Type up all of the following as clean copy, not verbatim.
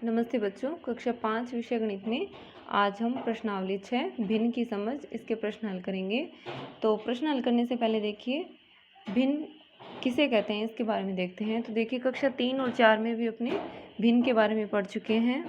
नमस्ते बच्चों, कक्षा 5 विषय गणित में आज हम प्रश्नावली 6 भिन्न की समझ इसके प्रश्न हल करेंगे। तो प्रश्न हल करने से पहले देखिए भिन्न किसे कहते हैं इसके बारे में देखते हैं। तो देखिए कक्षा 3 और 4 में भी अपने भिन्न के बारे में पढ़ चुके हैं।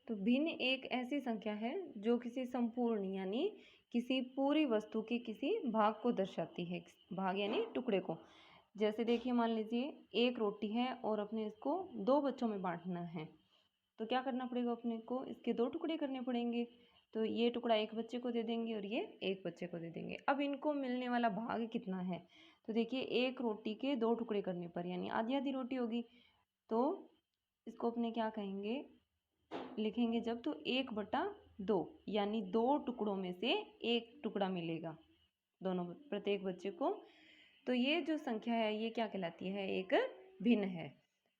तो भिन्न एक ऐसी संख्या है जो किसी संपूर्ण यानी किसी पूरी वस्तु के किसी भाग को दर्शाती है। भाग यानी टुकड़े को। जैसे देखिए मान लीजिए एक रोटी है और अपने इसको 2 बच्चों में बांटना है, तो क्या करना पड़ेगा, अपने को इसके 2 टुकड़े करने पड़ेंगे। तो ये टुकड़ा एक बच्चे को दे देंगे और ये एक बच्चे को दे देंगे। अब इनको मिलने वाला भाग कितना है, तो देखिए एक रोटी के 2 टुकड़े करने पर यानी आधी आधी रोटी होगी, तो इसको अपने क्या कहेंगे, लिखेंगे जब, तो 1/2 यानी 2 टुकड़ों में से एक टुकड़ा मिलेगा दोनों प्रत्येक बच्चे को। तो ये जो संख्या है ये क्या कहलाती है, एक भिन्न है।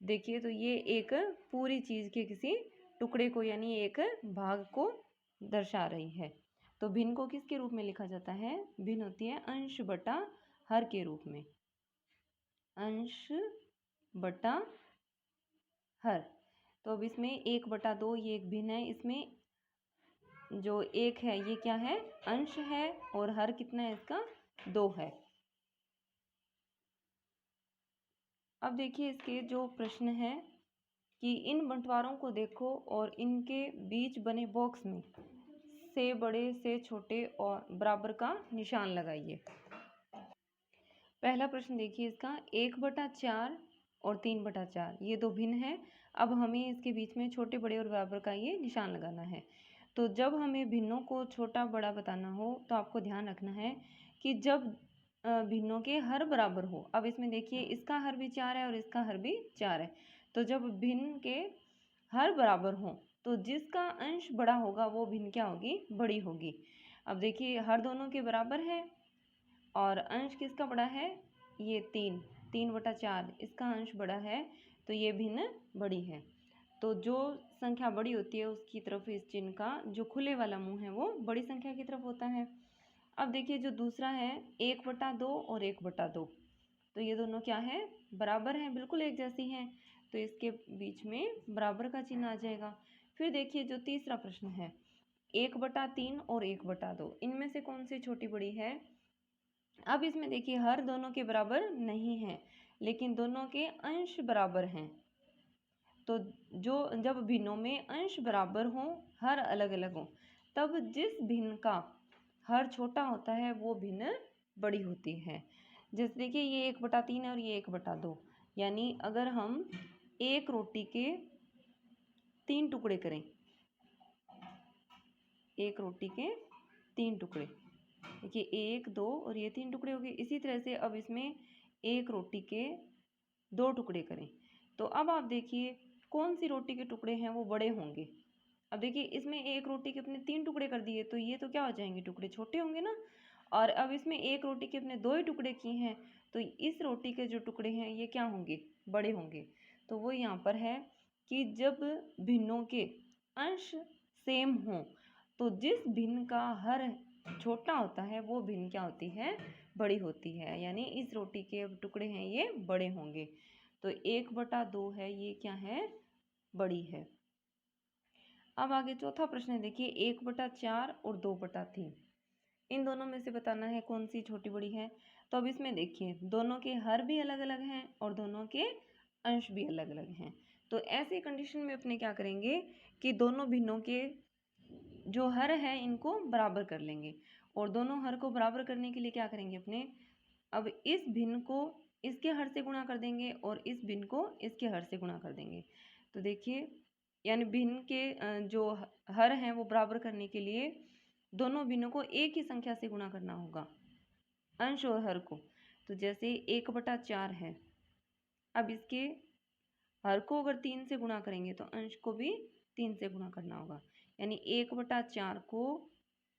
देखिए तो ये एक पूरी चीज़ के किसी टुकड़े को यानी एक भाग को दर्शा रही है। तो भिन्न को किसके रूप में लिखा जाता है, भिन्न होती है अंश बटा हर के रूप में, अंश बटा हर। तो अब इसमें 1/2 ये एक भिन्न है, इसमें जो एक है ये क्या है, अंश है, और हर कितना है इसका, 2 है। अब देखिए इसके जो प्रश्न है कि इन बंटवारों को देखो और इनके बीच बने बॉक्स में से बड़े से छोटे और बराबर का निशान लगाइए। पहला प्रश्न देखिए इसका 1/4 और 3/4 ये दो भिन्न है। अब हमें इसके बीच में छोटे बड़े और बराबर का ये निशान लगाना है। तो जब हमें भिन्नों को छोटा बड़ा बताना हो तो आपको ध्यान रखना है कि जब भिन्नों के हर बराबर हो। अब इसमें देखिए इसका हर भी 4 है और इसका हर भी 4 है। तो जब भिन्न के हर बराबर हो तो जिसका अंश बड़ा होगा वो भिन्न क्या होगी, बड़ी होगी। अब देखिए हर दोनों के बराबर है और अंश किसका बड़ा है, ये 3/4 इसका अंश बड़ा है, तो ये भिन्न बड़ी है। तो जो संख्या बड़ी होती है उसकी तरफ इस चिन्ह का जो खुले वाला मुंह है वो बड़ी संख्या की तरफ होता है। अब देखिए जो दूसरा है 1/2 और 1/2, तो ये दोनों क्या है, बराबर हैं, बिल्कुल एक जैसी हैं, तो इसके बीच में बराबर का चिन्ह आ जाएगा। फिर देखिए जो तीसरा प्रश्न है 1/3 और 1/2, इनमें से कौन सी छोटी बड़ी है। अब इसमें देखिए हर दोनों के बराबर नहीं है लेकिन दोनों के अंश बराबर हैं। तो जो जब भिन्नों में अंश बराबर हो, हर अलग अलग हो, तब जिस भिन्न का हर छोटा होता है वो भिन्न बड़ी होती है। जैसे देखिए ये 1/3 है और ये 1/2, यानी अगर हम एक रोटी के 3 टुकड़े करें, एक रोटी के 3 टुकड़े, देखिए 1 2 और ये 3 टुकड़े हो गए। इसी तरह से अब इसमें एक रोटी के 2 टुकड़े करें, तो अब आप देखिए कौन सी रोटी के टुकड़े हैं वो बड़े होंगे। अब देखिए इसमें एक रोटी के अपने 3 टुकड़े कर दिए तो ये तो क्या हो जाएंगे, टुकड़े छोटे होंगे ना। और अब इसमें एक रोटी के अपने 2 ही टुकड़े किए हैं तो इस रोटी के जो टुकड़े हैं ये क्या होंगे, बड़े होंगे। तो वो यहाँ पर है कि जब भिन्नों के अंश सेम हों तो जिस भिन्न का हर छोटा होता है वो भिन्न क्या होती है, बड़ी होती है, यानी इस रोटी के टुकड़े हैं ये बड़े होंगे। तो 1/2 है ये क्या है, बड़ी है। अब आगे चौथा प्रश्न है, देखिए 1/4 और 2/3, इन दोनों में से बताना है कौन सी छोटी बड़ी है। तो अब इसमें देखिए दोनों के हर भी अलग अलग हैं और दोनों के अंश भी अलग अलग हैं। तो ऐसे कंडीशन में अपने क्या करेंगे कि दोनों भिन्नों के जो हर है इनको बराबर कर लेंगे, और दोनों हर को बराबर करने के लिए क्या करेंगे अपने, अब इस भिन्न को इसके हर से गुणा कर देंगे और इस भिन्न को इसके हर से गुणा कर देंगे। तो देखिए यानी भिन्न के जो हर हैं वो बराबर करने के लिए दोनों भिन्नों को एक ही संख्या से गुणा करना होगा, अंश और हर को। तो जैसे 1/4 है, अब इसके हर को अगर 3 से गुणा करेंगे तो अंश को भी 3 से गुणा करना होगा, यानी 1/4 को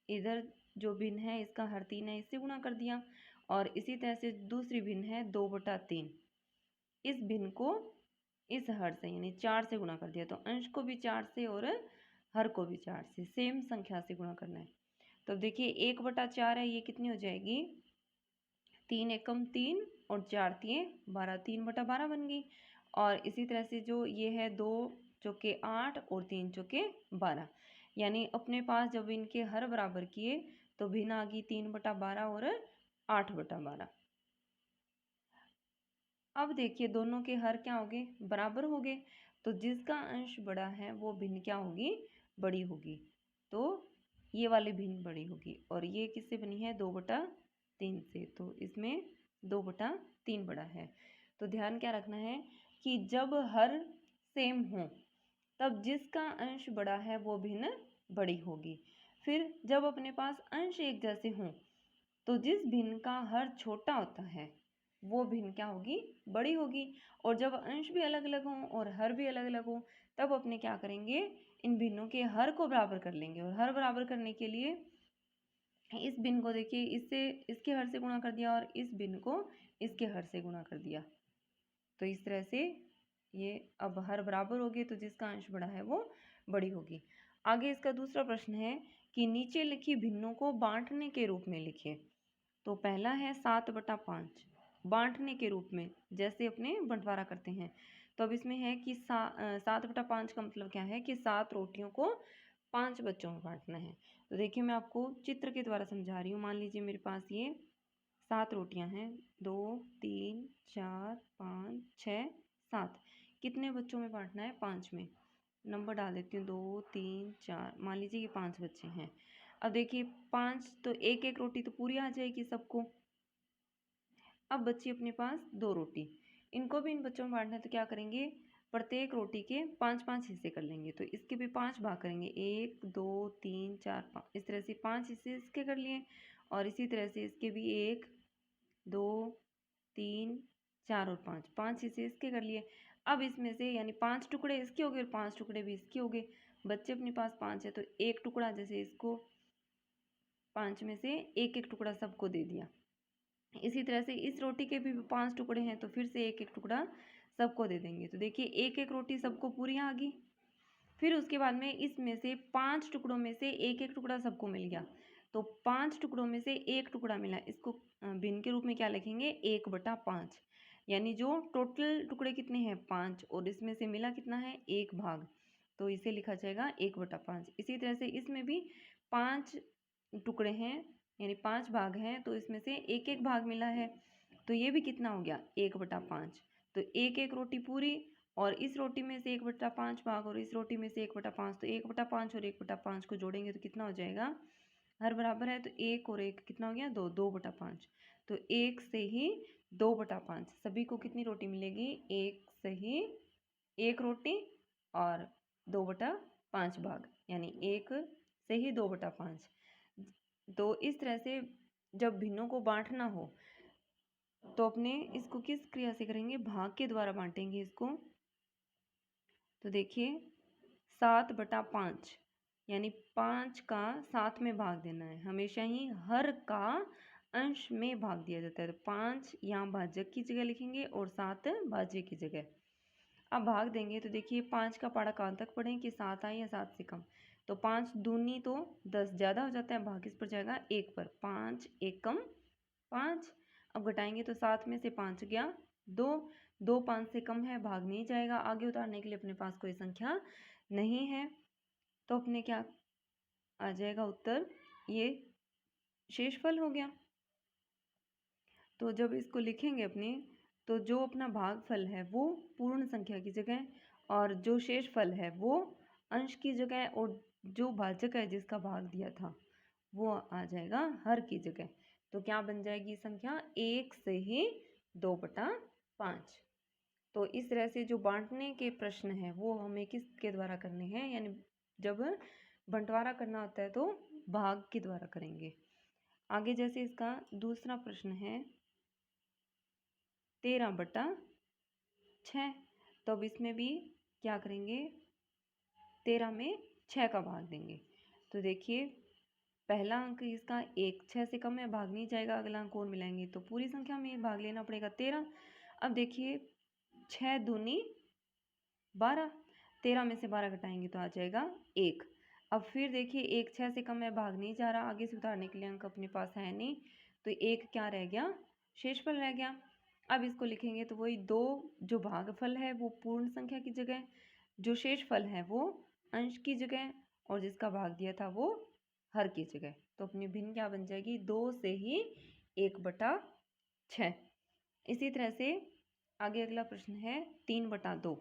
इधर जो भिन्न है इसका हर 3 है इससे गुणा कर दिया, और इसी तरह से दूसरी भिन्न है 2/3, इस भिन्न को इस हर से यानी 4 से गुणा कर दिया, तो अंश को भी 4 से और हर को भी 4 से सेम संख्या से गुणा करना है। तो देखिए 1/4 है ये कितनी हो जाएगी, 3 एकम 3 और 4 3 12, 3/12 बन गई। और इसी तरह से जो ये है 2 चौके 8 और 3 चौके 12, यानी अपने पास जब इनके हर बराबर किए तो भिन्न आ गई 3/12 और 8/12। अब देखिए दोनों के हर क्या हो गए, बराबर हो गए, तो जिसका अंश बड़ा है वो भिन्न क्या होगी, बड़ी होगी। तो ये वाली भिन्न बड़ी होगी, और ये किससे बनी है, 2/3 से, तो इसमें 2/3 बड़ा है। तो ध्यान क्या रखना है कि जब हर सेम हो तब जिसका अंश बड़ा है वो भिन्न बड़ी होगी। फिर जब अपने पास अंश एक जैसे हों तो जिस भिन्न का हर छोटा होता है वो भिन्न क्या होगी, बड़ी होगी। और जब अंश भी अलग अलग हों और हर भी अलग अलग हों तब अपने क्या करेंगे, इन भिन्नों के हर को बराबर कर लेंगे, और हर बराबर करने के लिए इस भिन्न को देखिए इससे इसके हर से गुणा कर दिया और इस भिन्न को इसके हर से गुणा कर दिया। तो इस तरह से ये अब हर बराबर हो गए तो जिसका अंश बड़ा है वो बड़ी होगी। आगे इसका दूसरा प्रश्न है कि नीचे लिखी भिन्नों को बांटने के रूप में लिखें। तो पहला है 7/5 बांटने के रूप में, जैसे अपने बंटवारा करते हैं। तो अब इसमें है कि 7/5 का मतलब क्या है कि 7 रोटियों को 5 बच्चों में बांटना है। तो देखिए मैं आपको चित्र के द्वारा समझा रही हूँ। मान लीजिए मेरे पास ये 7 रोटियां हैं, 2 3 4 5 6 7। कितने बच्चों में बांटना है, 5 में। नंबर डाल देती हूँ, 2 3 4, मान लीजिए ये 5 बच्चे हैं। अब देखिए 5 तो एक एक रोटी तो पूरी आ जाएगी सबको। अब बची अपने पास 2 रोटी, इनको भी इन बच्चों में बांटना है, तो क्या करेंगे, प्रत्येक रोटी के 5-5 हिस्से कर लेंगे। तो इसके भी 5 भाग करेंगे, 1 2 3 4 5, इस तरह से 5 हिस्से इसके कर लिए। और इसी तरह से इसके भी 1 2 3 4 और 5, 5 हिस्से इसके कर लिए। अब इसमें से यानी 5 टुकड़े इसके हो गए और 5 टुकड़े भी इसके हो गए। बच्चे अपने पास 5 है तो एक टुकड़ा, जैसे इसको 5 में से एक एक टुकड़ा सबको दे दिया। इसी तरह से इस रोटी के भी 5 टुकड़े हैं तो फिर से एक एक टुकड़ा सबको दे देंगे। तो देखिए एक एक रोटी सबको पूरी आ गई। फिर उसके बाद में इसमें से 5 टुकड़ों में से एक एक टुकड़ा सबको मिल गया, तो 5 टुकड़ों में से एक टुकड़ा मिला, इसको भिन्न के रूप में क्या लिखेंगे, 1/5। यानी जो टोटल टुकड़े कितने हैं, 5, और इसमें से मिला कितना है, 1 भाग, तो इसे लिखा जाएगा 1/5। इसी तरह से इसमें भी 5 टुकड़े हैं यानी 5 भाग हैं, तो इसमें से एक एक भाग मिला है, तो ये भी कितना हो गया, 1/5। तो एक एक रोटी पूरी, और इस रोटी में से 1/5 भाग और इस रोटी में से 1/5, तो 1/5 और 1/5 को जोड़ेंगे तो कितना हो जाएगा, हर बराबर है तो 1 और 1 कितना हो गया, 2, 2/5। तो 1 से ही 2/5 सभी को कितनी रोटी मिलेगी, 1 से ही 1 रोटी और 2/5 भाग, यानी 1 से ही 2/5। तो इस तरह से जब भिन्नों को बांटना हो तो अपने इसको किस क्रिया से करेंगे, भाग के द्वारा बांटेंगे इसको। तो देखिए 7/5 यानी 5 का 7 में भाग देना है। हमेशा ही हर का अंश में भाग दिया जाता है, तो 5 यहाँ भाजक की जगह लिखेंगे और 7 भाज्य की जगह। अब भाग देंगे तो देखिए 5 का पारा कहाँ तक पढ़ें कि 7 आए या 7 से कम। तो 5 दूनी तो 10, ज़्यादा हो जाता है, भाग किस पर जाएगा, 1 पर। 5 1 कम 5। अब घटाएंगे तो 7 में से 5 गया 2, 2 5 से कम है, भाग नहीं जाएगा। आगे उतारने के लिए अपने पास कोई संख्या नहीं है, तो अपने क्या आ जाएगा उत्तर, ये शेषफल हो गया। तो जब इसको लिखेंगे अपने, तो जो अपना भागफल है वो पूर्ण संख्या की जगह, और जो शेषफल है वो अंश की जगह, और जो भाजक है जिसका भाग दिया था वो आ जाएगा हर की जगह। तो क्या बन जाएगी संख्या, 1 से ही 2/5। तो इस तरह से जो बांटने के प्रश्न हैं वो हमें किसके द्वारा करने हैं, यानी जब बंटवारा करना होता है तो भाग के द्वारा करेंगे। आगे जैसे इसका दूसरा प्रश्न है 13/6, तो अब इसमें भी क्या करेंगे, 13 में 6 का भाग देंगे। तो देखिए पहला अंक इसका 1 6 से कम है, भाग नहीं जाएगा, अगला अंक और मिलाएंगे तो पूरी संख्या में भाग लेना पड़ेगा 13। अब देखिए 6 दूनी 12, 13 में से 12 घटाएंगे तो आ जाएगा 1। अब फिर देखिए 1 6 से कम है, भाग नहीं जा रहा, आगे से उतारने के लिए अंक अपने पास है नहीं, तो 1 क्या रह गया, शेषफल रह गया। अब इसको लिखेंगे तो वही 2 जो भागफल है वो पूर्ण संख्या की जगह, जो शेषफल है वो अंश की जगह और जिसका भाग दिया था वो हर की जगह। तो अपनी भिन्न क्या बन जाएगी, 2 से ही 1/6। इसी तरह से आगे अगला प्रश्न है 3/2,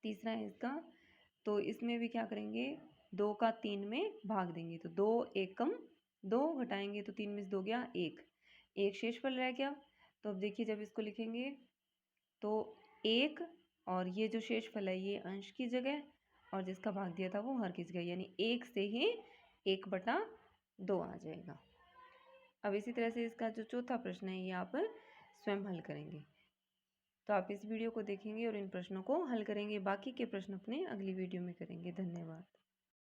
तीसरा है इसका। तो इसमें भी क्या करेंगे, 2 का 3 में भाग देंगे। तो 2 एकम 2 घटाएंगे तो 3 में से 2 गया 1, एक शेषफल रह गया। तो अब देखिए जब इसको लिखेंगे तो 1 और ये जो शेषफल है ये अंश की जगह और जिसका भाग दिया था वो हर की जगह, यानी 1 से ही 1/2 आ जाएगा। अब इसी तरह से इसका जो चौथा प्रश्न है ये आप स्वयं हल करेंगे। तो आप इस वीडियो को देखेंगे और इन प्रश्नों को हल करेंगे। बाकी के प्रश्न अपने अगली वीडियो में करेंगे। धन्यवाद।